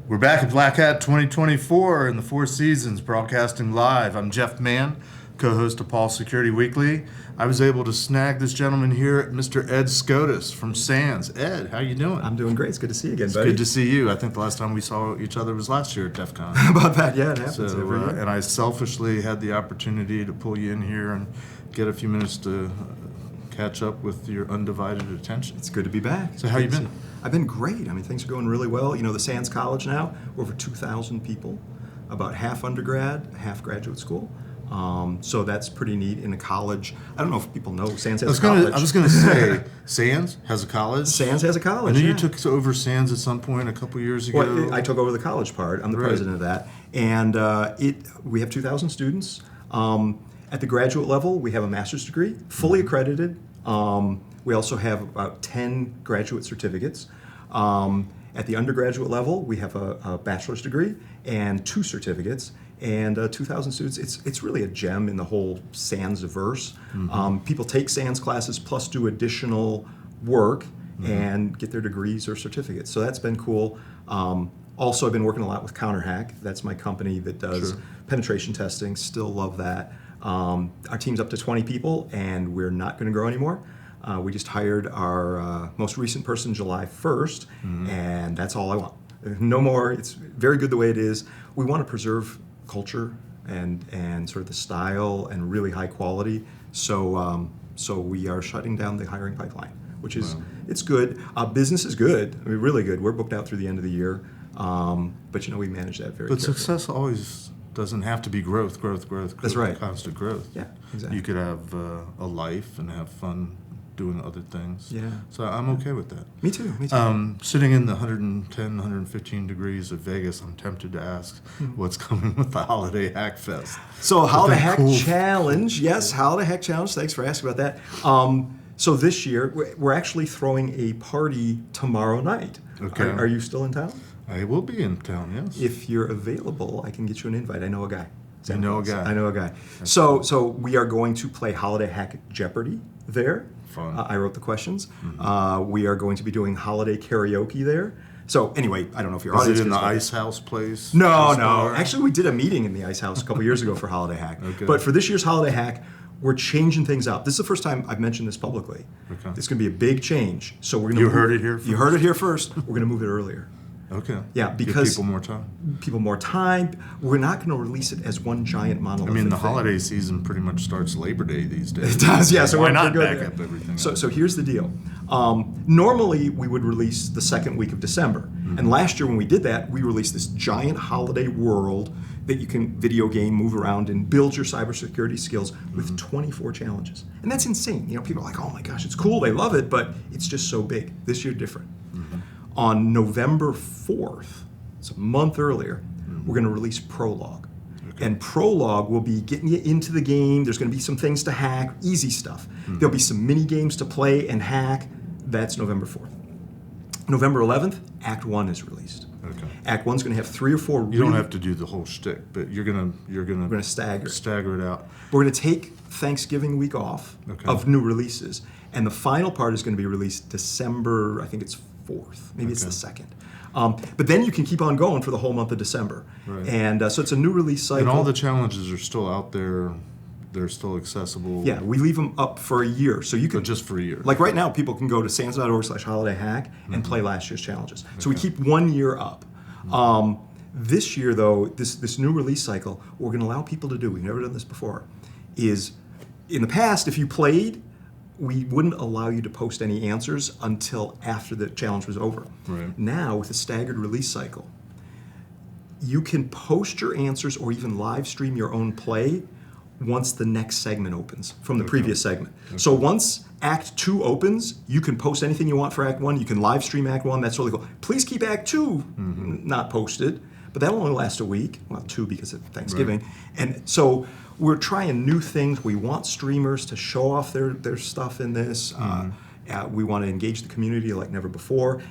We're back at Black Hat 2024 in the Four Seasons, broadcasting live. I'm Jeff Mann, co-host of Paul Security Weekly. I was able to snag this gentleman here, Mr. Ed Skoudis from SANS. Ed, how you doing? I'm doing great. It's good to see you again, It's buddy. good to see you. I think the last time we saw each other was last year at DEF CON. How about that? Yeah, it happens So, every year. and I selfishly had the opportunity to pull you in here and get a few minutes to catch up with your undivided attention. It's good to be back. So how you been? I've been great. I mean, things are going really well. You know, the SANS College now, we're over 2,000 people, about half undergrad, half graduate school. So that's pretty neat in a college. I don't know if people know SANS has a college. I was going to say, SANS has a college? SANS has a college, I know yeah. you took over SANS at some point a couple years ago. Well, I took over the college part. I'm the Right. president of that. And we have 2,000 students. At the graduate level, we have a master's degree, fully accredited. We also have about 10 graduate certificates. At the undergraduate level, we have a bachelor's degree and 2 certificates. And 2,000 students, it's really a gem in the whole SANS-verse. People take SANS classes plus do additional work and get their degrees or certificates. So that's been cool. Also, I've been working a lot with CounterHack. That's my company that does penetration testing. Still love that. Our team's up to 20 people, and we're not going to grow anymore. We just hired our most recent person July 1st, and that's all I want. No more. It's very good the way it is. We want to preserve culture and sort of the style and really high quality. So we are shutting down the hiring pipeline, which is it's good. Business is good. I mean, really good. We're booked out through the end of the year, but we manage that very. But carefully. success always doesn't have to be growth. That's right. Constant growth. Yeah, exactly. You could have a life and have fun doing other things. Yeah. So I'm okay with that. Me too. Me too. Sitting in the 110, 115 degrees of Vegas, I'm tempted to ask what's coming with the Holiday Hack Fest. So Holiday Hack cool? Challenge. Yes, Holiday Hack Challenge. Thanks for asking about that. So this year, we're actually throwing a party tomorrow night. Okay. Are you still in town? I will be in town, yes. If you're available, I can get you an invite. I know a guy. I know a guy. I know a guy. So we are going to play Holiday Hack Jeopardy there. Fun. I wrote the questions. We are going to be doing holiday karaoke there. So anyway, I don't know if your Is audience it in the gets that. Ice House place? No. Ice bar? Actually, we did a meeting in the Ice House a couple years ago for Holiday Hack. Okay. But for this year's Holiday Hack, we're changing things up. This is the first time I've mentioned this publicly. Okay. It's going to be a big change. So we're going to. You heard it here You heard it here first. We're going to move it earlier. Okay. Yeah, Give because people more time. People more time. We're not going to release it as one giant I monolithic mean, the thing. holiday season pretty much starts Labor Day these days. It does, yeah. So why we're not good back there. up everything? So here's the deal. Normally, we would release the second week of December. And last year when we did that, we released this giant holiday world that you can video game, move around, and build your cybersecurity skills with 24 challenges. And that's insane. People are like, oh my gosh, it's cool, they love it, but it's just so big. This year, different. On November 4th, it's a month earlier, we're going to release Prologue. And Prologue will be getting you into the game. There's going to be some things to hack, easy stuff. There'll be some mini games to play and hack. That's November 4th. November 11th, Act 1 is released. Okay. Act 1's going to have 3 or 4 You don't have to do the whole shtick, but you're gonna We're going to stagger. stagger it out. We're going to take Thanksgiving week off of new releases. And the final part is going to be released December, I think it's 4th. Maybe it's the 2nd. But then you can keep on going for the whole month of December. Right. And so it's a new release cycle. And all the challenges are still out there. They're still accessible. Yeah, we leave them up for a year. So you can, But just for a year. like right now, people can go to sans.org/holidayhack and play last year's challenges. So we keep 1 year up. This year, though, this new release cycle, what we're going to allow people to do, we've never done this before, is in the past, if you played, we wouldn't allow you to post any answers until after the challenge was over. Right. Now, with a staggered release cycle, you can post your answers or even live stream your own play once the next segment opens from the previous segment. So once Act 2 opens, you can post anything you want for Act 1. You can live stream Act 1. That's really cool. Please keep Act 2 not posted, but that'll only last a week. Well, 2 because of Thanksgiving. Right. And so we're trying new things. We want streamers to show off their stuff in this. We want to engage the community like never before.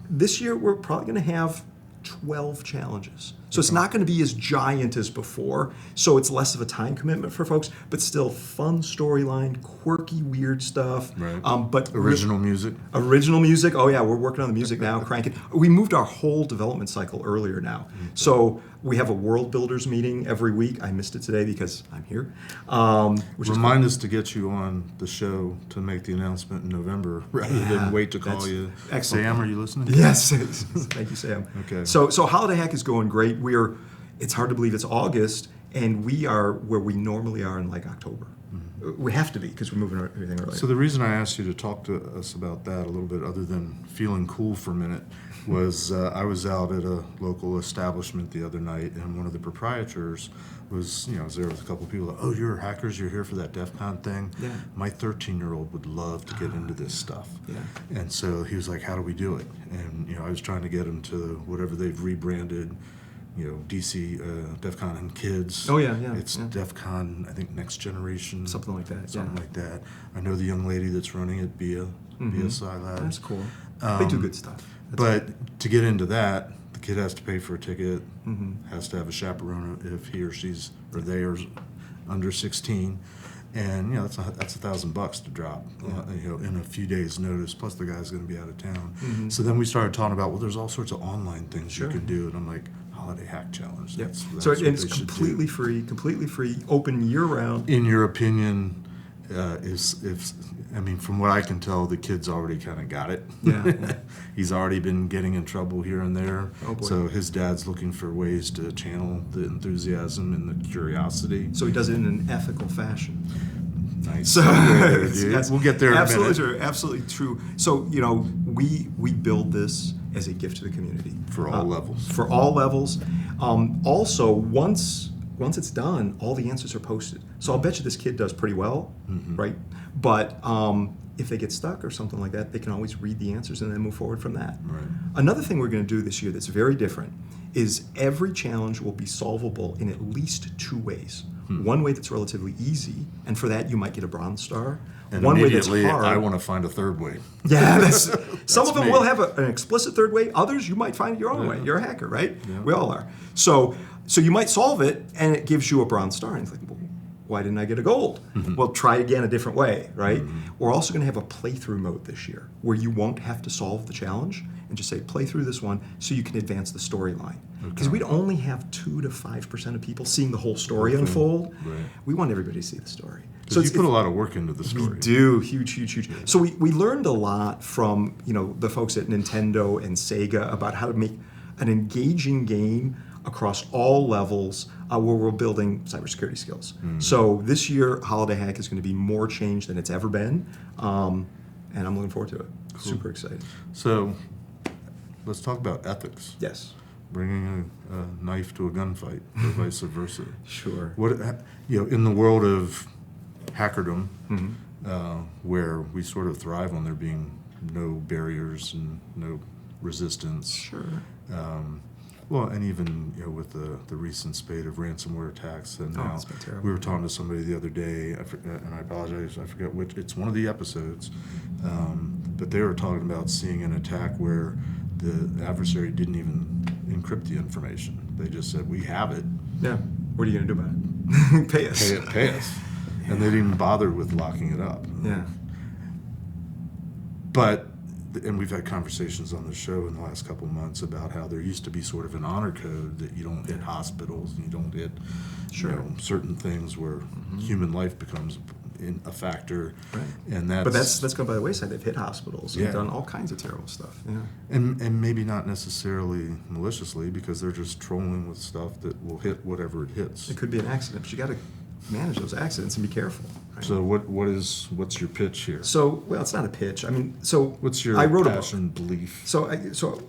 This year, we're probably going to have 12 challenges. So it's not going to be as giant as before. So it's less of a time commitment for folks, but still fun storyline, quirky, weird stuff. Right. But Original music. Original music. Oh yeah, we're working on the music now, cranking. We moved our whole development cycle earlier now. So we have a World Builders meeting every week. I missed it today because I'm here. Remind us to get you on the show to make the announcement in November rather than wait to call you. Excellent. Sam, are you listening? Yes. Thank you, Sam. Okay. So Holiday Hack is going great. It's hard to believe it's August, and we are where we normally are in like October. We have to be because we're moving everything early. So the reason I asked you to talk to us about that a little bit, other than feeling cool for a minute, was I was out at a local establishment the other night, and one of the proprietors was, I was there with a couple of people. Like, oh, you're hackers. You're here for that DEF CON thing. Yeah. My 13-year-old would love to get into this stuff. Yeah. And so he was like, how do we do it? And I was trying to get him to whatever they've rebranded. DC, DEF CON and Kids. Oh, yeah. It's DEF CON, I think, Next Generation. Something like that. Something like that. I know the young lady that's running it, BSI Labs. That's cool. They do good stuff. But to get into that, the kid has to pay for a ticket, has to have a chaperone if he or she's, or they are under 16. And that's $1,000 to drop, in a few days' notice. Plus, the guy's going to be out of town. So then we started talking about, well, there's all sorts of online things you can do, and I'm like, Holiday Hack Challenge. Yeah. That's So what it's they should completely free, open year round. In your opinion, from what I can tell, the kid's already kind of got it. Yeah. He's already been getting in trouble here and there. Oh, boy. So his dad's looking for ways to channel the enthusiasm and the curiosity. So he does it in an ethical fashion. Nice. So Yes, we'll get there in a minute. Absolutely true. So we build this as a gift to the community For all levels. For all levels. Also, once it's done, all the answers are posted. So I'll bet you this kid does pretty well, right? But if they get stuck or something like that, they can always read the answers and then move forward from that. Right. Another thing we're going to do this year that's very different is every challenge will be solvable in at least two ways. One way that's relatively easy, and for that you might get a bronze star. And one way that's immediately, hard. I want to find a third way. Yeah, some of them me. will have an explicit third way. Others, you might find it your own way. You're a hacker, right? Yeah. We all are. So you might solve it, and it gives you a bronze star. And it's like, well, why didn't I get a gold? Well, try again a different way, right? We're also going to have a playthrough mode this year, where you won't have to solve the challenge, and just say, play through this one, so you can advance the storyline. Because we'd only have 2 to 5% of people seeing the whole story unfold. Right. We want everybody to see the story. So you put a lot of work into the story. We do, huge. So we learned a lot from the folks at Nintendo and Sega about how to make an engaging game across all levels where we're building cybersecurity skills. So this year, Holiday Hack is going to be more change than it's ever been, and I'm looking forward to it. Cool. Super excited. So let's talk about ethics. Yes. Bringing a knife to a gunfight, or vice versa. Sure. What in the world of hackerdom, where we sort of thrive on there being no barriers and no resistance. Sure. Well, and even with the recent spate of ransomware attacks, and now it's been terrible. we were talking to somebody the other day, and I apologize, I forget which. It's one of the episodes, but they were talking about seeing an attack where the adversary didn't even encrypt the information. They just said, "We have it." Yeah. What are you going to do about it? Pay us. Pay us. And they didn't even bother with locking it up. Yeah. But, and we've had conversations on the show in the last couple of months about how there used to be sort of an honor code that you don't hit hospitals and you don't hit certain things where human life becomes a factor. Right. And But that's gone by the wayside. They've hit hospitals and done all kinds of terrible stuff. Yeah. And maybe not necessarily maliciously, because they're just trolling with stuff that will hit whatever it hits. It could be an accident, but you got to manage those accidents and be careful. Right? So what's your pitch here? So, well, it's not a pitch. What's your I wrote passion, belief? So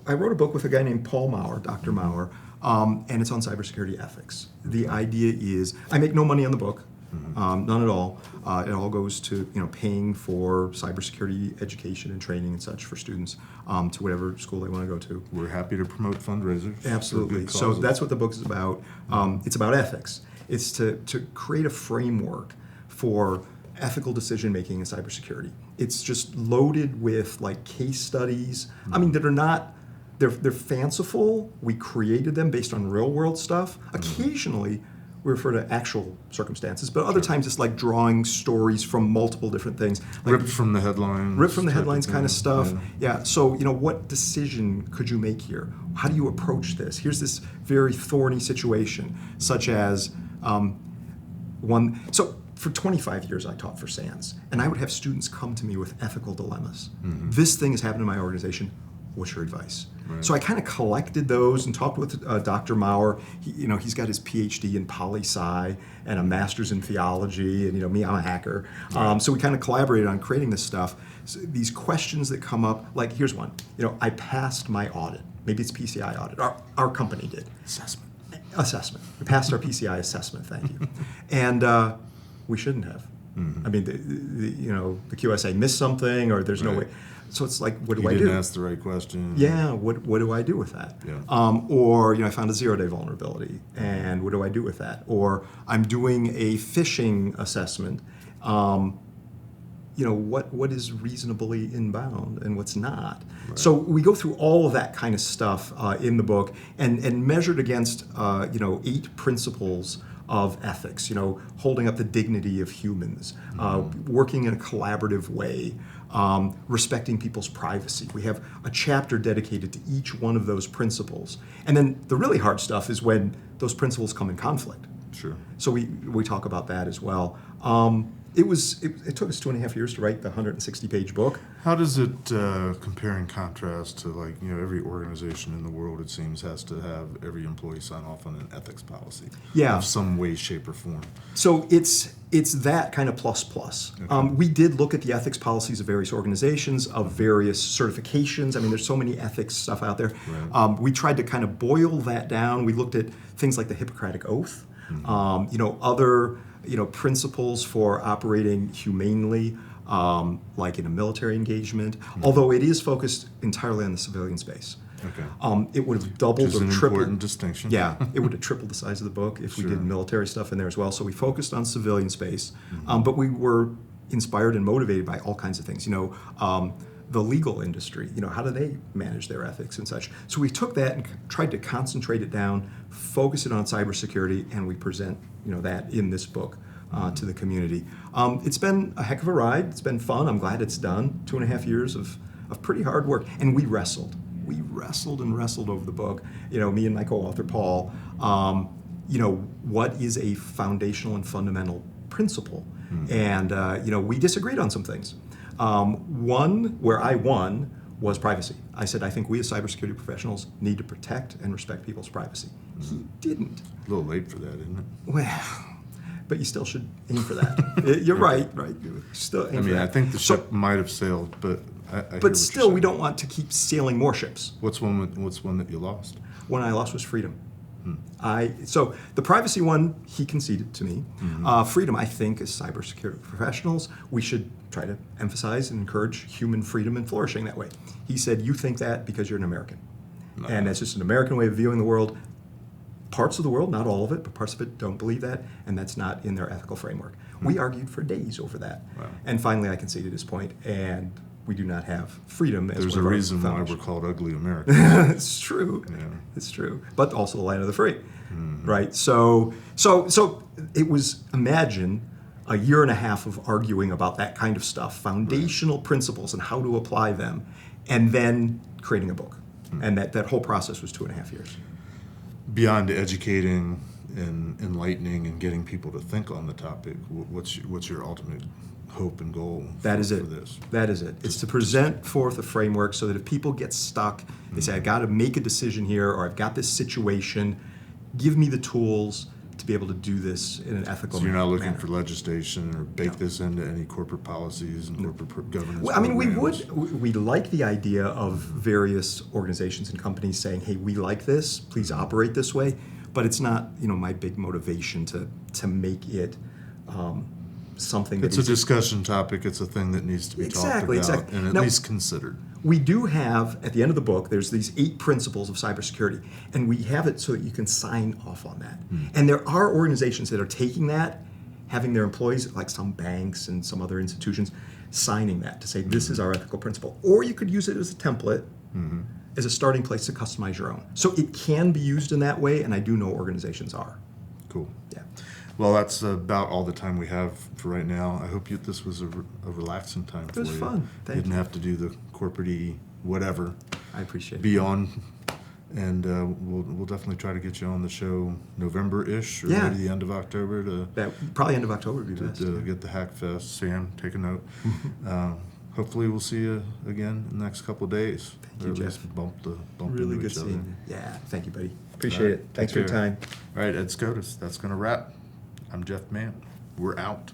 I wrote a book with a guy named Paul Maurer, Dr. Maurer, and it's on cybersecurity ethics. The idea is, I make no money on the book, none at all. It all goes to paying for cybersecurity education and training and such for students to whatever school they want to go to. We're happy to promote fundraisers. Absolutely. So that's what the book is about. It's about ethics. It's to create a framework for ethical decision making in cybersecurity. It's just loaded with case studies. I mean, that are not they're fanciful. We created them based on real world stuff. Occasionally, we refer to actual circumstances, but other times it's like drawing stories from multiple different things. Like Ripped from the headlines. ripped from the type headlines kind of thing. stuff. Yeah. Yeah. So, what decision could you make here? How do you approach this? Here's this very thorny situation, such as one. So, for 25 years, I taught for SANS, and I would have students come to me with ethical dilemmas. This thing has happened in my organization. What's your advice? Right. So I kind of collected those and talked with Dr. Maurer. He's got his PhD in poli-sci and a master's in theology, and me, I'm a hacker. So we kind of collaborated on creating this stuff. So these questions that come up, like here's one. I passed my audit. Maybe it's PCI audit. Our company did. Assessment. We passed our PCI assessment. Thank you. And we shouldn't have. I mean, the QSA missed something, or there's no way. So it's like, what do I do? You didn't ask the right question. Yeah, what do I do with that? Yeah. Or I found a 0-day vulnerability, and what do I do with that? Or I'm doing a phishing assessment. What is reasonably inbound and what's not? Right. So we go through all of that kind of stuff in the book, and measured against 8 principles of ethics. Holding up the dignity of humans, working in a collaborative way. Respecting people's privacy. We have a chapter dedicated to each one of those principles. And then the really hard stuff is when those principles come in conflict. Sure. So we talk about that as well. It took us 2.5 years to write the 160-page book. How does it compare and contrast to every organization in the world, it seems, has to have every employee sign off on an ethics policy? Yeah. Of some way, shape, or form. So it's that kind of plus. Okay. We did look at the ethics policies of various organizations, of various certifications. I mean, there's so many ethics stuff out there. Right. We tried to kind of boil that down. We looked at things like the Hippocratic Oath, other principles for operating humanely, like in a military engagement, although it is focused entirely on the civilian space. Okay. It would have doubled Which is or an tripled. important distinction. Yeah, it would have tripled the size of the book if we did military stuff in there as well. So we focused on civilian space, but we were inspired and motivated by all kinds of things. The legal industry, how do they manage their ethics and such? So we took that and tried to concentrate it down, focus it on cybersecurity, and we present that in this book to the community. It's been a heck of a ride. It's been fun. I'm glad it's done. 2.5 years of pretty hard work, and we wrestled. We wrestled and wrestled over the book. Me and my co-author Paul. What is a foundational and fundamental principle? And we disagreed on some things. One where I won was privacy. I said, I think we as cybersecurity professionals need to protect and respect people's privacy. He didn't. A little late for that, isn't it? Well, but you still should aim for that. You're right. Still aim for that. I think the ship might have sailed, but I hear But what still, you're we saying. don't want to keep sailing more ships. What's one that you lost? One I lost was freedom. So the privacy one, he conceded to me. Freedom, I think, as cybersecurity professionals, we should try to emphasize and encourage human freedom and flourishing that way. He said, you think that because you're an American. No. And that's just an American way of viewing the world. Parts of the world, not all of it, but parts of it don't believe that, and that's not in their ethical framework. We argued for days over that. Wow. And finally, I conceded his point, and we do not have freedom as There's one a of our reason why foundations. we're called ugly Americans. It's true. Yeah. It's true. But also the land of the free, right? So it was, imagine a year and a half of arguing about that kind of stuff, foundational principles and how to apply them, and then creating a book. And that whole process was 2.5 years. Beyond educating and enlightening and getting people to think on the topic, what's your ultimate hope and goal That is for it. this? That is it. It's to present forth a framework so that if people get stuck, they say, I got to make a decision here, or I've got this situation, give me the tools to be able to do this in an ethical So you're not looking manner. for legislation or bake this into any corporate policies and corporate governance Well, I mean, programs? we like the idea of various organizations and companies saying, hey, we like this, please operate this way, but it's not, my big motivation to make it something that It's a discussion topic. It's a thing that needs to be talked about and at Now, least considered. we do have, at the end of the book, there's these 8 principles of cybersecurity, and we have it so that you can sign off on that. And there are organizations that are taking that, having their employees, like some banks and some other institutions, signing that to say, this is our ethical principle. Or you could use it as a template as a starting place to customize your own. So it can be used in that way, and I do know organizations are. Cool. Yeah. Well, that's about all the time we have for right now. I hope this was a relaxing time for you. It was fun. Thank Didn't you. have to do the corporate-y whatever. I appreciate it. Be on, and we'll definitely try to get you on the show November-ish or Yeah. maybe the end of October to Probably end of October would be best. get the Hack Fest. Sam, take a note. Hopefully, we'll see you again in the next couple of days. Thank you, Or at least Jeff. bump Really into good each other. seeing you. Yeah, thank you, buddy. Appreciate All right, it. Thanks take for your care. time. All right, Ed Skoudis, that's going to wrap. I'm Jeff Mann. We're out.